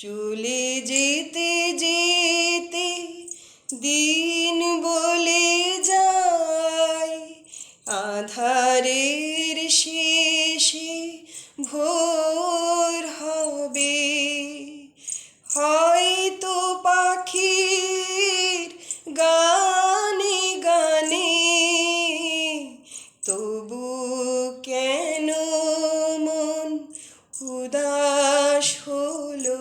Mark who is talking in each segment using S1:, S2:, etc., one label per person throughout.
S1: চলে যেতে যেতে দিন বলে যায়, আঁধারের শেষে ভোর হবে। হয়তো পাখির গানে গানে, তবু কেন মন উদাস হলো?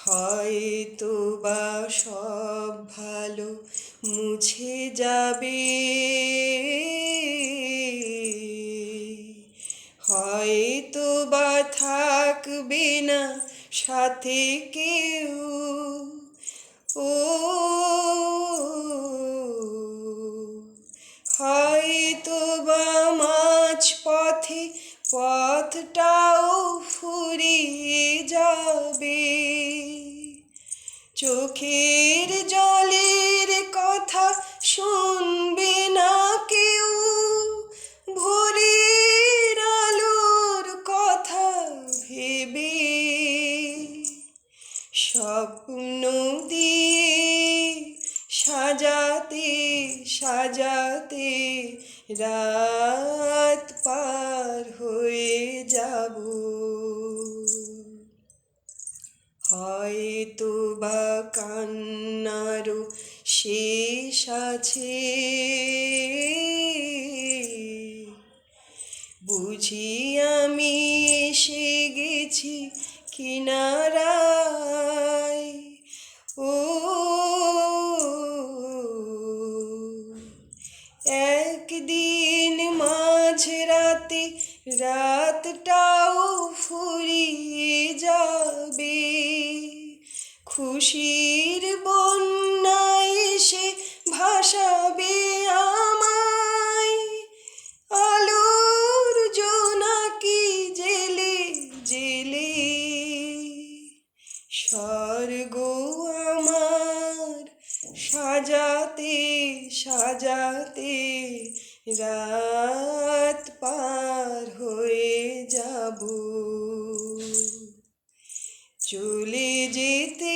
S1: হয়তো বা সব ভালো মুছে যাবে, হয়তো বা থাকবে না সাথে কেউ। ও হয়তো বা মাঝ পথে পথটাও ফুরিয়ে যাবে। চোখের জলের কথা শুনবে না কেউ, ভোরের আলোর কথা ভেবে। স্বপ্ন দিয়ে সাজাতে সাজাতে রাত পার হয়ে যাব। হয়তো বা কান্নারও শেষ আছে, বুঝি আমি এসে গেছি কিনারায়। ও একদিন মাঝরাতে রাতটাও ফুরিয়ে যাবে, খুশির বন্যায় এসে ভাসাবে আমায়। আলোর জোনাকি জেলে জেলে, স্বর্গ আমার সাজাতে সাজাতে রাত পার হয়ে যাব। চলে যেতে